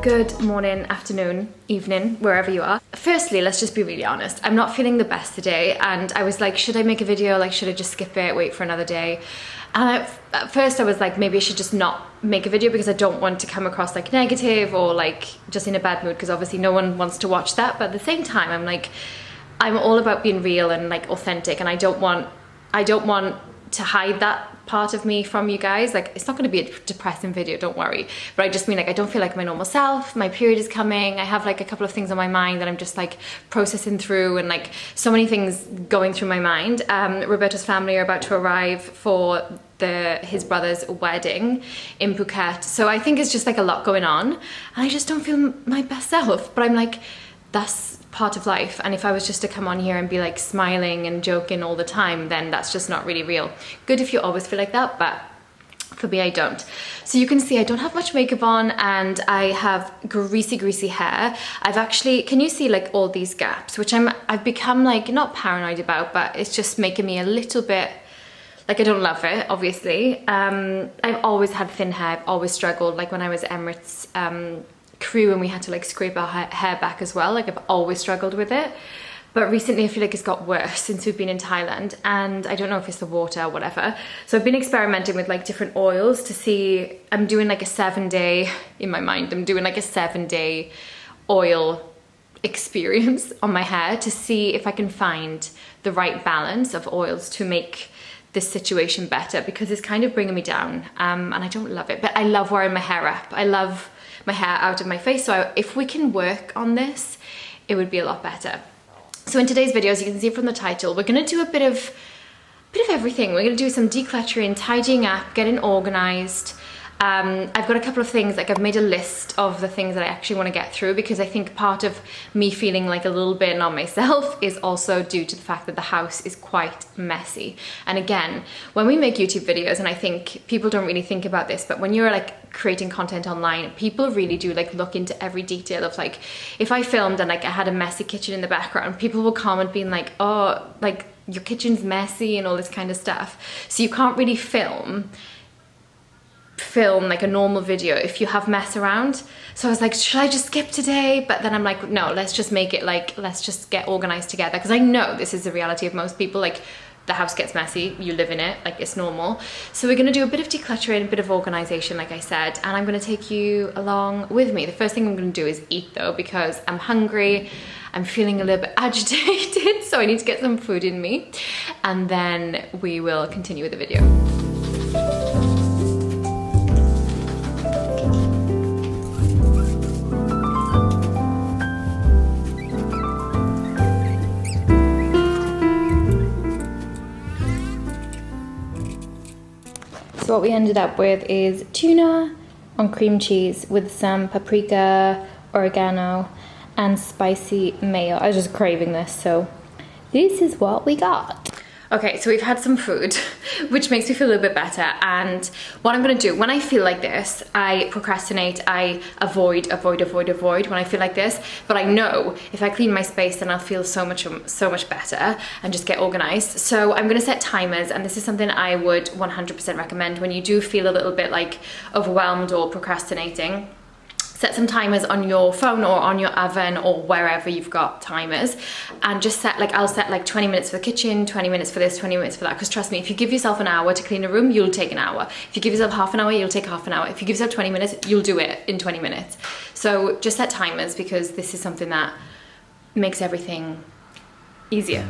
Good morning, afternoon, evening, wherever you are. Firstly, let's just be really honest. I'm not feeling the best today, and I was like, should I make a video? Like, should I just skip it, wait for another day? And at first I was like, maybe I should just not make a video because I don't want to come across like negative or like just in a bad mood, because obviously no one wants to watch that. But at the same time, I'm like, I'm all about being real and like authentic, and I don't want to hide that part of me from you guys. Like, it's not going to be a depressing video, don't worry, but I just mean like I don't feel like my normal self. My period is coming. I have like a couple of things on my mind that I'm just like processing through, and like so many things going through my mind. Roberto's family are about to arrive for his brother's wedding in Phuket, so I think it's just like a lot going on, and I just don't feel my best self. But I'm like, that's part of life, and if I was just to come on here and be like smiling and joking all the time, then that's just not really real. Good if you always feel like that, but for me, I don't. So you can see I don't have much makeup on, and I have greasy hair. I've actually, can you see like all these gaps, which I've become like not paranoid about, but it's just making me a little bit like, I don't love it, obviously. I've always had thin hair. I've always struggled, like when I was Emirates crew and we had to like scrape our hair back as well. Like, I've always struggled with it, but recently I feel like it's got worse since we've been in Thailand, and I don't know if it's the water or whatever. So I've been experimenting with like different oils to see. I'm doing like a 7-day, in my mind, I'm doing like a 7-day oil experience on my hair to see if I can find the right balance of oils to make this situation better, because it's kind of bringing me down, and I don't love it. But I love wearing my hair up. I love my hair out of my face, so if we can work on this, it would be a lot better. So in today's video, as you can see from the title, we're going to do a bit of everything. We're going to do some decluttering, tidying up, getting organized. I've got a couple of things, like I've made a list of the things that I actually want to get through, because I think part of me feeling like a little bit not myself is also due to the fact that the house is quite messy. And again, when we make YouTube videos, and I think people don't really think about this, but when you're like creating content online, people really do like look into every detail of like, if I filmed and like I had a messy kitchen in the background, people will comment being like, oh, like your kitchen's messy and all this kind of stuff. So you can't really film like a normal video if you have mess around. So I was like, should I just skip today? But then I'm like, no, let's just make it like, let's just get organized together, because I know this is the reality of most people. Like, the house gets messy, you live in it, like it's normal. So we're going to do a bit of decluttering, a bit of organization, like I said, and I'm going to take you along with me. The first thing I'm going to do is eat though, because I'm hungry, I'm feeling a little bit agitated, so I need to get some food in me, and then we will continue with the video. So what we ended up with is tuna on cream cheese with some paprika, oregano, and spicy mayo. I was just craving this, so this is what we got. Okay, so we've had some food, which makes me feel a little bit better. And what I'm gonna do, when I feel like this, I procrastinate, I avoid when I feel like this. But I know if I clean my space, then I'll feel so much better and just get organized. So I'm gonna set timers, and this is something I would 100% recommend when you do feel a little bit like overwhelmed or procrastinating. Set some timers on your phone or on your oven or wherever you've got timers, and just set like, I'll set like 20 minutes for the kitchen, 20 minutes for this, 20 minutes for that, because trust me, if you give yourself an hour to clean a room, you'll take an hour. If you give yourself half an hour, you'll take half an hour. If you give yourself 20 minutes, you'll do it in 20 minutes. So just set timers, because this is something that makes everything easier.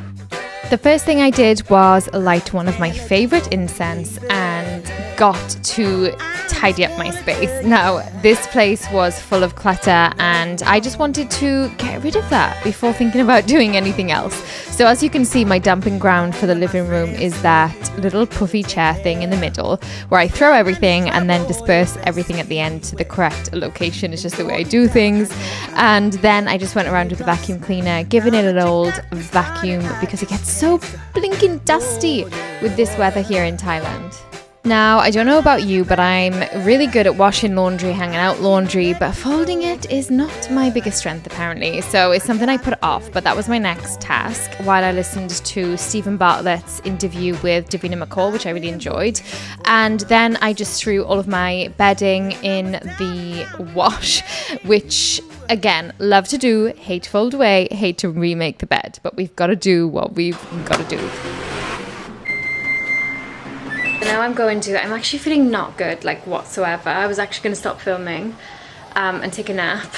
The first thing I did was light one of my favorite incense and got to tidy up my space. Now, this place was full of clutter, and I just wanted to get rid of that before thinking about doing anything else. So as you can see, my dumping ground for the living room is that little puffy chair thing in the middle where I throw everything and then disperse everything at the end to the correct location. It's just the way I do things. And then I just went around with the vacuum cleaner, giving it an old vacuum, because it gets so blinking dusty with this weather here in Thailand. Now, I don't know about you, but I'm really good at washing laundry, hanging out laundry, but folding it is not my biggest strength apparently. So it's something I put off, but that was my next task while I listened to Stephen Bartlett's interview with Davina McCall, which I really enjoyed. And then I just threw all of my bedding in the wash, which again, love to do, hate to fold away, hate to remake the bed, but we've got to do what we've got to do. Now I'm actually feeling not good, like whatsoever. I was actually going to stop filming and take a nap,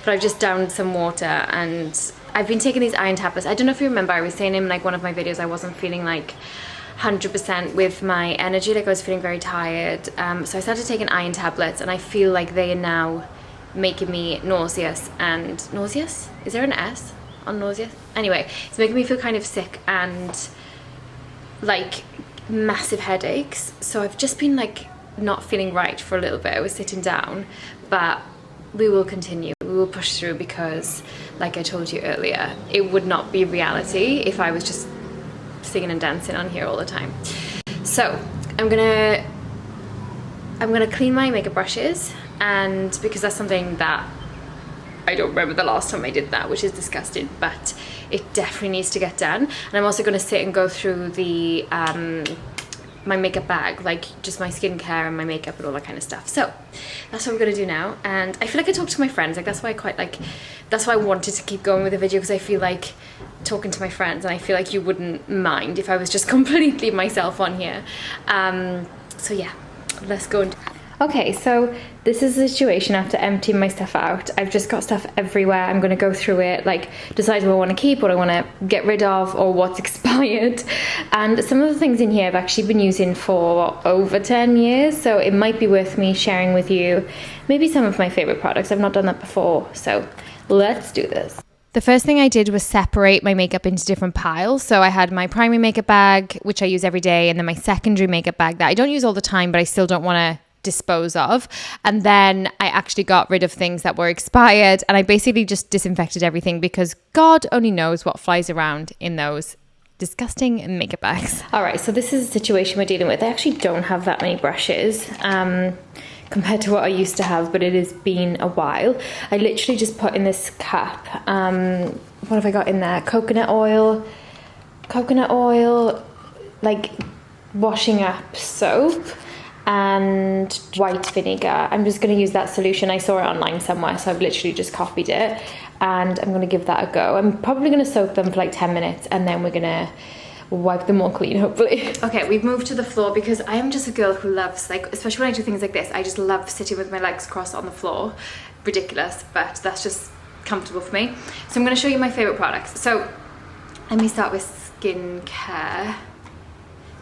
but I've just downed some water and I've been taking these iron tablets. I don't know if you remember, I was saying in like one of my videos I wasn't feeling like 100% with my energy, like I was feeling very tired. So I started taking iron tablets and I feel like they are now making me nauseous and nauseous? Is there an S on nauseous? Anyway, it's making me feel kind of sick and like massive headaches. So I've just been like not feeling right for a little bit. I was sitting down, but we will continue. We will push through because, like I told you earlier, it would not be reality if I was just singing and dancing on here all the time. So I'm gonna clean my makeup brushes, and because that's something that I don't remember the last time I did that, which is disgusting, but it definitely needs to get done. And I'm also going to sit and go through the my makeup bag, like just my skincare and my makeup and all that kind of stuff. So that's what I'm going to do now. And I feel like I talk to my friends, like that's why I wanted to keep going with the video, because I feel like talking to my friends, and I feel like you wouldn't mind if I was just completely myself on here. So yeah, let's go and okay, so this is the situation after emptying my stuff out. I've just got stuff everywhere. I'm going to go through it, like decide what I want to keep, what I want to get rid of, or what's expired. And some of the things in here I've actually been using for over 10 years, so it might be worth me sharing with you maybe some of my favorite products. I've not done that before, so let's do this. The first thing I did was separate my makeup into different piles. So I had my primary makeup bag, which I use every day, and then my secondary makeup bag that I don't use all the time, but I still don't want to dispose of. And then I actually got rid of things that were expired, and I basically just disinfected everything because God only knows what flies around in those disgusting makeup bags. All right, so this is the situation we're dealing with. I actually don't have that many brushes compared to what I used to have, but it has been a while. I literally just put in this cup, what have I got in there? Coconut oil, like washing up soap, and white vinegar. I'm just going to use that solution. I saw it online somewhere, so I've literally just copied it, and I'm going to give that a go. I'm probably going to soak them for like 10 minutes, and then we're going to wipe them all clean, hopefully. Okay, we've moved to the floor because I am just a girl who loves, like, especially when I do things like this, I just love sitting with my legs crossed on the floor. Ridiculous, but that's just comfortable for me. So I'm going to show you my favorite products. So let me start with skincare.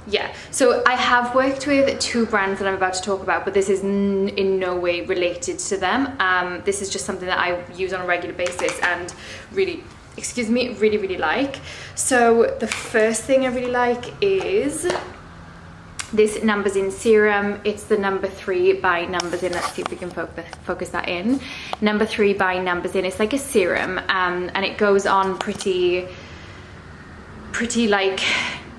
Yeah, so I have worked with two brands that I'm about to talk about, but this is in no way related to them. This is just something that I use on a regular basis and really, really like. So the first thing I really like is this Numbers In serum. It's the number 3 by Numbers In. Let's see if we can focus that in. Number 3 by Numbers In. It's like a serum, and it goes on pretty like,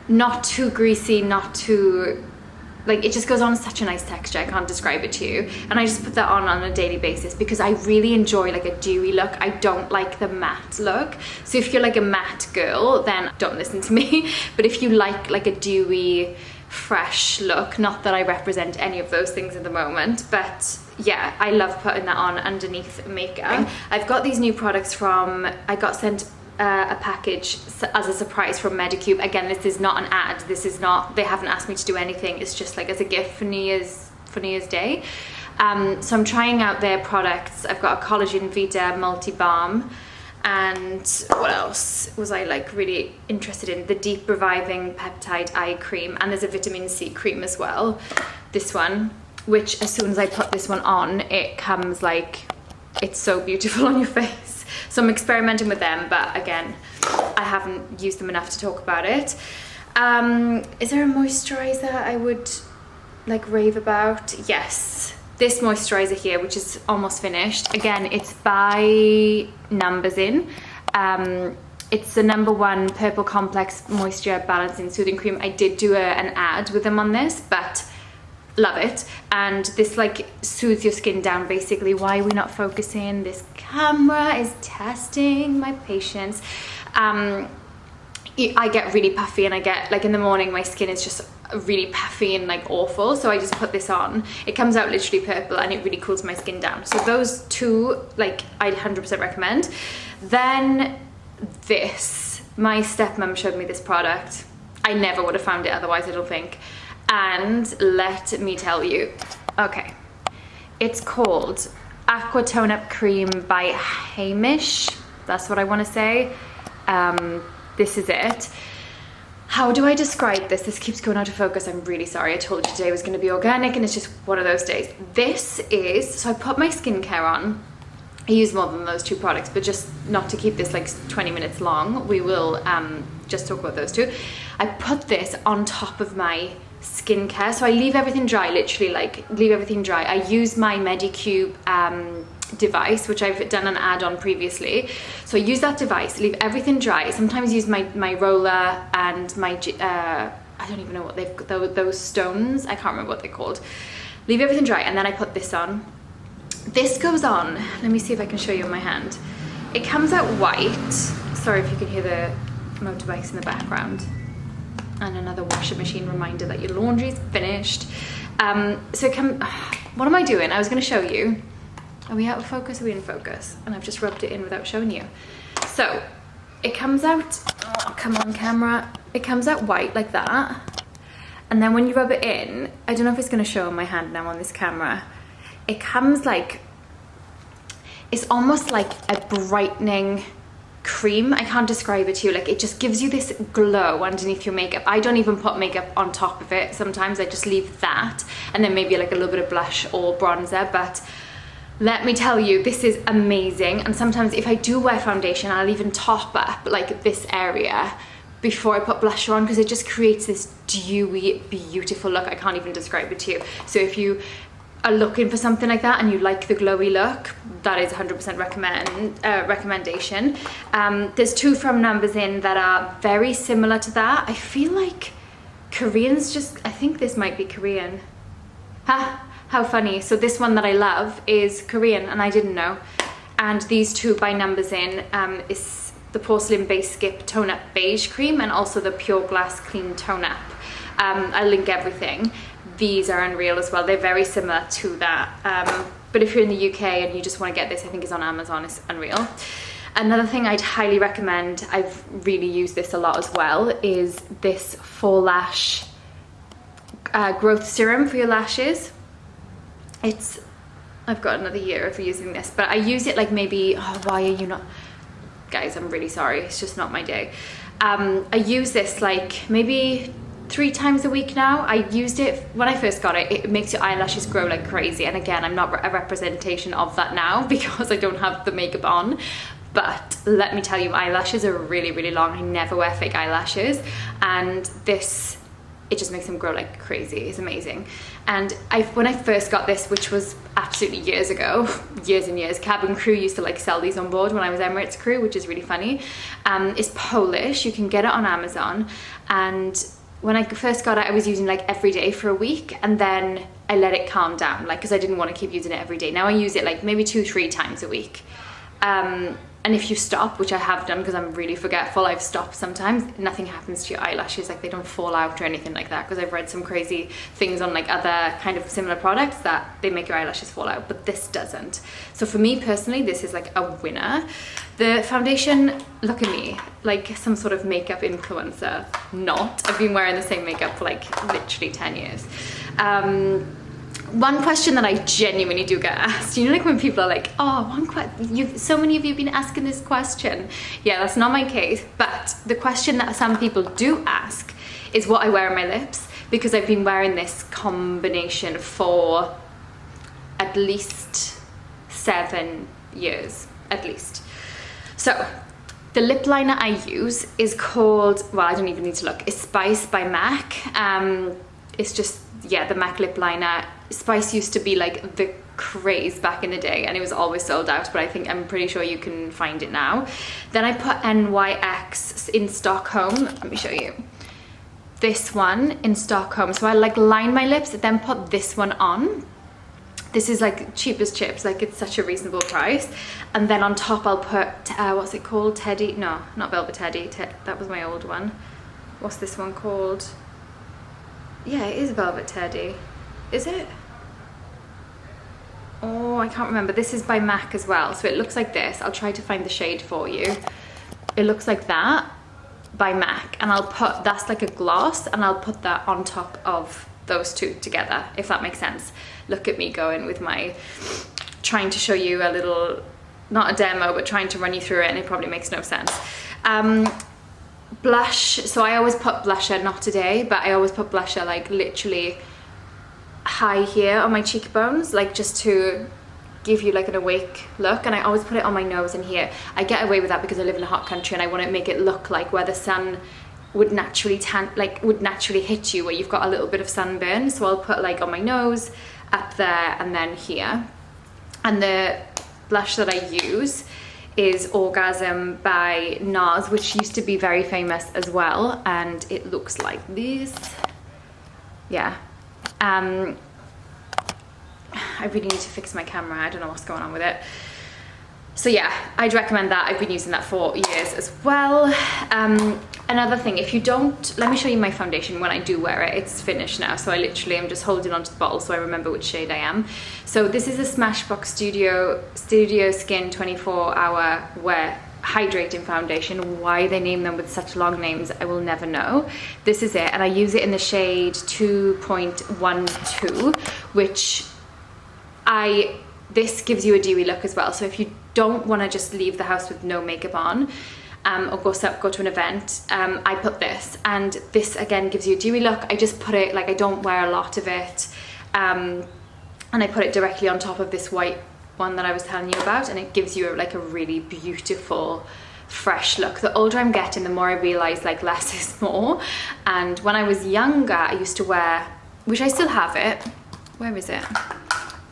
not too greasy, not too, like, it just goes on such a nice texture. I can't describe it to you. And I just put that on a daily basis because I really enjoy like a dewy look. I don't like the matte look. So if you're like a matte girl, then don't listen to me. But if you like a dewy, fresh look, not that I represent any of those things at the moment, but yeah, I love putting that on underneath makeup. I've got these new products I got sent a package as a surprise from Medicube. Again, this is not an ad. This is not, they haven't asked me to do anything. It's just like as a gift for New Year's Day. So I'm trying out their products. I've got a Collagen Vita Multi Balm, and what else was I like really interested in? The Deep Reviving Peptide Eye Cream, and there's a vitamin C cream as well. This one, which as soon as I put this one on, it comes like, it's so beautiful on your face. So I'm experimenting with them, but again, I haven't used them enough to talk about it. Is there a moisturizer I would like rave about? Yes, this moisturizer here, which is almost finished. Again, it's by Numbers In. It's the #1 Purple Complex Moisture Balancing Soothing Cream. I did do an ad with them on this, but love it. And this like soothes your skin down basically. Why are we not focusing? This camera is testing my patience. I get really puffy, and I get like in the morning my skin is just really puffy and like awful, so I just put this on. It comes out literally purple and it really cools my skin down. So those two, like, I'd 100% recommend. Then this, my stepmom showed me this product. I never would have found it otherwise, I don't think. And let me tell you, okay, it's called Aqua Tone Up Cream by Hamish. That's what I want to say. This is it. How do I describe this? This keeps going out of focus. I'm really sorry. I told you today was going to be organic, and it's just one of those days. This is, so I put my skincare on. I use more than those two products, but just not to keep this like 20 minutes long, we will just talk about those two. I put this on top of my skincare, so I leave everything dry, literally like leave everything dry. I use my Medicube device, which I've done an ad on previously. So I use that device, leave everything dry. Sometimes use my roller and my I don't even know what they've, those stones, I can't remember what they're called. Leave everything dry, and then I put this on. This goes on, let me see if I can show you on my hand. It comes out white. Sorry if you can hear the motorbikes in the background. And another washing machine reminder that your laundry's finished. So it what am I doing? I was gonna show you. Are we out of focus? Are we in focus? And I've just rubbed it in without showing you. So it comes out, oh, come on camera. It comes out white like that. And then when you rub it in, I don't know if it's gonna show on my hand now on this camera. It comes like, it's almost like a brightening cream. I can't describe it to you. Like, it just gives you this glow underneath your makeup. I don't even put makeup on top of it. Sometimes I just leave that and then maybe like a little bit of blush or bronzer. But let me tell you, this is amazing. And sometimes if I do wear foundation, I'll even top up like this area before I put blusher on, because it just creates this dewy, beautiful look. I can't even describe it to you. So if you are looking for something like that and you like the glowy look, that is 100% recommendation. There's two from Numbers In that are very similar to that. I feel like Koreans just, I think this might be Korean. Ha! How funny. So this one that I love is Korean, and I didn't know. And these two by Numbers In is the Porcelain Base Skip Tone Up Beige Cream, and also the Pure Glass Clean Tone Up. I'll link everything. These are unreal as well. They're very similar to that. But if you're in the UK and you just want to get this, I think it's on Amazon, it's unreal. Another thing I'd highly recommend, I've really used this a lot as well, is this Fall Lash growth serum for your lashes. I've got another year of using this, but I use it like maybe, oh, why are you not, guys, I'm really sorry, it's just not my day. I use this like maybe 3 times a week now. I used it when I first got it. It makes your eyelashes grow like crazy, and again, I'm not a representation of that now because I don't have the makeup on. But let me tell you, my eyelashes are really, really long. I never wear fake eyelashes, and this, it just makes them grow like crazy. It's amazing. And when I first got this, which was absolutely years ago, years and years, Cabin Crew used to like sell these on board when I was Emirates crew, which is really funny. It's Polish. You can get it on Amazon. And when I first got it, I was using like every day for a week, and then I let it calm down, like, because I didn't want to keep using it every day. Now I use it like maybe 2-3 times a week. And if you stop, which I have done because I'm really forgetful, I've stopped sometimes, nothing happens to your eyelashes, like they don't fall out or anything like that, because I've read some crazy things on like other kind of similar products that they make your eyelashes fall out, but this doesn't. So for me personally, this is like a winner. The foundation, look at me, like some sort of makeup influencer. Not. I've been wearing the same makeup for like literally 10 years. One question that I genuinely do get asked, you know, like when people are like, oh, so many of you have been asking this question. Yeah, that's not my case, but the question that some people do ask is what I wear on my lips, because I've been wearing this combination for at least 7 years, at least. So the lip liner I use is called, well, I don't even need to look, it's Spice by MAC. It's just, yeah, the MAC lip liner. Spice used to be like the craze back in the day, and it was always sold out, but I'm pretty sure you can find it now. Then I put NYX in Stockholm. Let me show you. this one in Stockholm. So I like line my lips and then put this one on. This is like cheap as chips, like it's such a reasonable price. And then on top I'll put, what's it called? Teddy? No, not Velvet Teddy. That was my old one. What's this one called? Yeah, it is Velvet Teddy. Is it? Oh, I can't remember. This is by MAC as well. So it looks like this. I'll try to find the shade for you. It looks like that by MAC. And I'll put, that's like a gloss, and I'll put that on top of those two together, if that makes sense. Look at me going with my, trying to show you a little, not a demo, but trying to run you through it, and it probably makes no sense. Blush, so I always put blusher, not today, but I always put blusher like literally high here on my cheekbones, like just to give you like an awake look. And I always put it on my nose and here. I get away with that because I live in a hot country and I want to make it look like where the sun would naturally would naturally hit you, where you've got a little bit of sunburn. So I'll put like on my nose, up there, and then here. And the blush that I use is Orgasm by NARS, which used to be very famous as well, and it looks like this. Yeah. I really need to fix my camera. I don't know what's going on with it. So yeah, I'd recommend that. I've been using that for years as well. Another thing, if you don't, let me show you my foundation when I do wear it. It's finished now, so I literally am just holding onto the bottle so I remember which shade I am. So this is a Smashbox Studio Skin 24-hour wear hydrating foundation. Why they name them with such long names, I will never know. This is it, and I use it in the shade 2.12, which this gives you a dewy look as well. So if you don't want to just leave the house with no makeup on, or go to an event, I put this, and this again gives you a dewy look. I just put it, like, I don't wear a lot of it, and I put it directly on top of this white one that I was telling you about, and it gives you like a really beautiful fresh look. The older I'm getting, the more I realize like less is more. And when I was younger, I used to wear, which I still have it, where is it?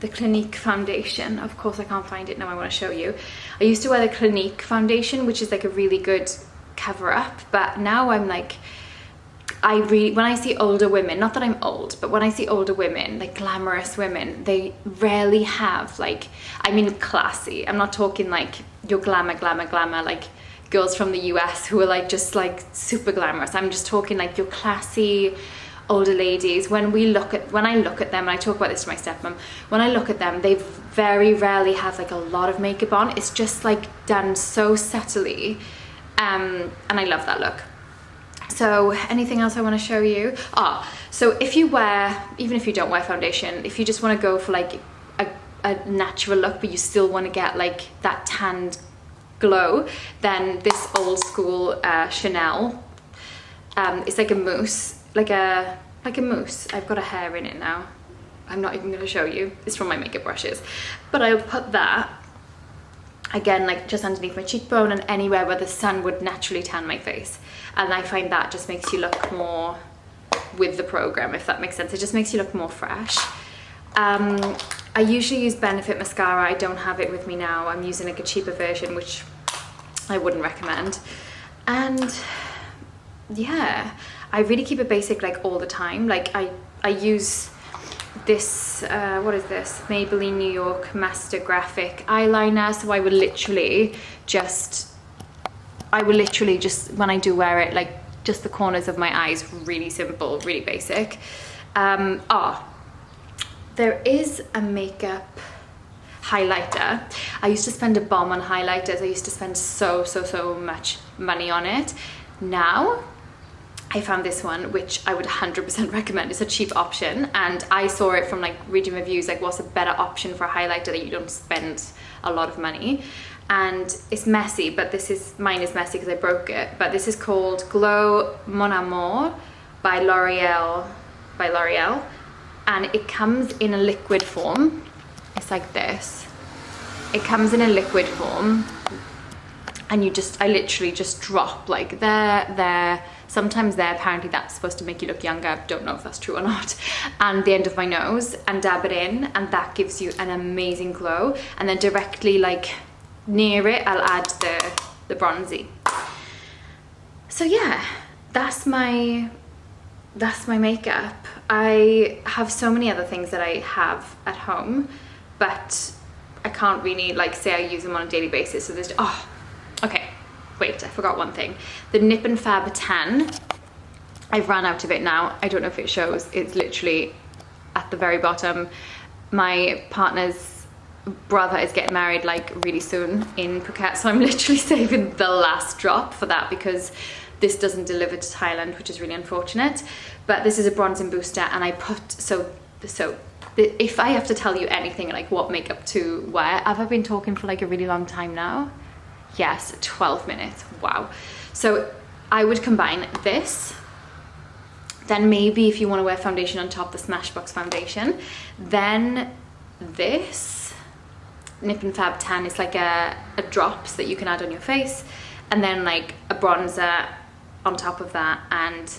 The Clinique foundation. Of course I can't find it now, I want to show you. I used to wear the Clinique foundation, which is like a really good cover up, but now I'm like, when I see older women, not that I'm old, but when I see older women, like glamorous women, they rarely have like, I mean classy, I'm not talking like your glamour, like girls from the US who are like just like super glamorous. I'm just talking like your classy older ladies. When I look at them, and I talk about this to my stepmom, when I look at them, they very rarely have like a lot of makeup on. It's just like done so subtly, and I love that look. So anything else I want to show you? So if you wear, even if you don't wear foundation, if you just want to go for like a natural look, but you still want to get like that tanned glow, then this old school Chanel, it's like a mousse, like a mousse. I've got a hair in it now. I'm not even going to show you. It's from my makeup brushes. But I'll put that, again, like just underneath my cheekbone and anywhere where the sun would naturally tan my face. And I find that just makes you look more with the program, if that makes sense. It just makes you look more fresh. I usually use Benefit mascara. I don't have it with me now. I'm using like a cheaper version, which I wouldn't recommend. And yeah, I really keep it basic like all the time. Like I use this, what is this? Maybelline New York Master Graphic eyeliner. So I will literally just, when I do wear it, like just the corners of my eyes, really simple, really basic. There is a makeup highlighter. I used to spend a bomb on highlighters. I used to spend so much money on it. Now I found this one, which I would 100% recommend. It's a cheap option, and I saw it from like reading reviews, like what's a better option for a highlighter that you don't spend a lot of money. And it's messy, but mine is messy because I broke it. But this is called Glow Mon Amour by L'Oreal, and it comes in a liquid form. It's like this. It comes in a liquid form, and I literally just drop like there, sometimes there. Apparently that's supposed to make you look younger. Don't know if that's true or not. And the end of my nose, and dab it in, and that gives you an amazing glow. And then directly like near it, I'll add the bronzy. So yeah, that's my that's my makeup. I have so many other things that I have at home, but I can't really like say I use them on a daily basis. So there's, oh, okay, wait, I forgot one thing. The Nip and Fab tan, I've ran out of it now. I don't know if it shows. It's literally at the very bottom. My partner's brother is getting married like really soon in Phuket, so I'm literally saving the last drop for that because this doesn't deliver to Thailand, which is really unfortunate. But this is a bronzing booster, and I put, so if I have to tell you anything like what makeup to wear, have I been talking for like a really long time now? Yes, 12 minutes, wow. So I would combine this, then maybe if you want to wear foundation on top, the Smashbox foundation, then this Nip and Fab tan is like a drops that you can add on your face, and then like a bronzer on top of that and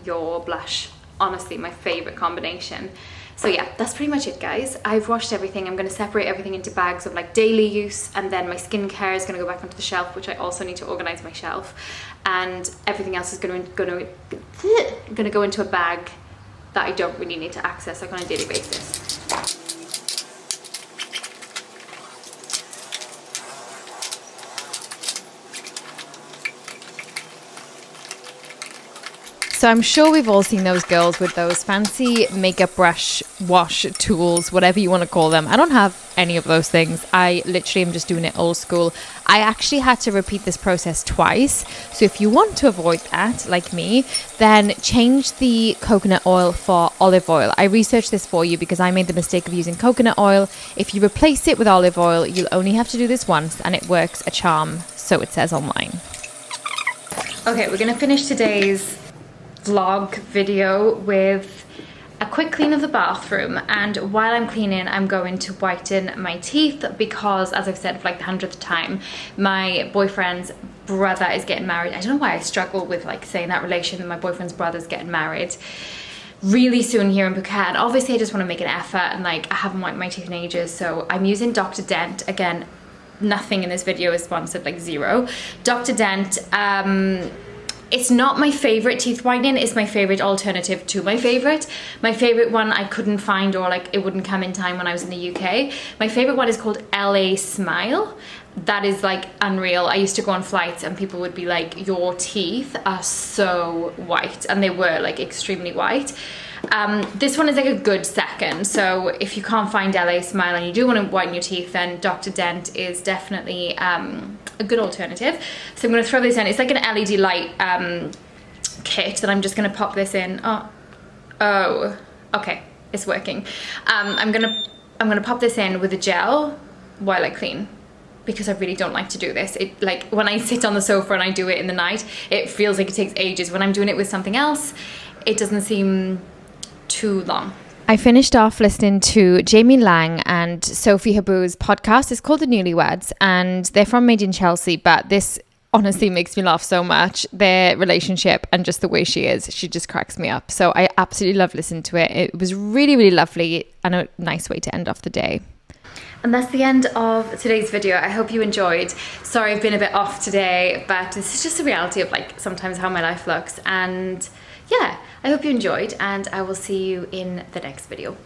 your blush. Honestly, my favorite combination. So yeah, that's pretty much it, guys. I've washed everything. I'm going to separate everything into bags of like daily use, and then my skincare is going to go back onto the shelf, which I also need to organize my shelf, and everything else is going to go into a bag that I don't really need to access like on a daily basis. So I'm sure we've all seen those girls with those fancy makeup brush, wash tools, whatever you want to call them. I don't have any of those things. I literally am just doing it old school. I actually had to repeat this process twice. So if you want to avoid that, like me, then change the coconut oil for olive oil. I researched this for you because I made the mistake of using coconut oil. If you replace it with olive oil, you'll only have to do this once and it works a charm. So it says online. Okay, we're going to finish today's vlog video with a quick clean of the bathroom, and while I'm cleaning I'm going to whiten my teeth because, as I've said for like the 100th time, my boyfriend's brother is getting married. I don't know why I struggle with like saying that relation. My boyfriend's brother's getting married really soon here in Phuket, and obviously I just want to make an effort, and like I haven't wiped my teeth in ages, so I'm using Dr. Dent. Again, nothing in this video is sponsored, like zero. Dr. Dent, it's not my favorite teeth whitening. It's my favorite alternative to my favorite. My favorite one I couldn't find, or like it wouldn't come in time when I was in the UK. My favorite one is called LA Smile. That is like unreal. I used to go on flights and people would be like, your teeth are so white, and they were like extremely white. This one is like a good second, so if you can't find LA Smile and you do want to whiten your teeth, then Dr. Dent is definitely a good alternative. So I'm going to throw this in. It's like an LED light kit that I'm just going to pop this in. Oh, okay, it's working. I'm gonna pop this in with a gel while I clean, because I really don't like to do this. It, like when I sit on the sofa and I do it in the night, it feels like it takes ages. When I'm doing it with something else, it doesn't seem too long. I finished off listening to Jamie Lang and Sophie Habu's podcast. It's called The Newlyweds, and they're from Made in Chelsea, but this honestly makes me laugh so much. Their relationship and just the way she is, she just cracks me up. So I absolutely love listening to it. It was really, really lovely and a nice way to end off the day. And that's the end of today's video. I hope you enjoyed. Sorry I've been a bit off today, but this is just the reality of like sometimes how my life looks. And yeah, I hope you enjoyed, and I will see you in the next video.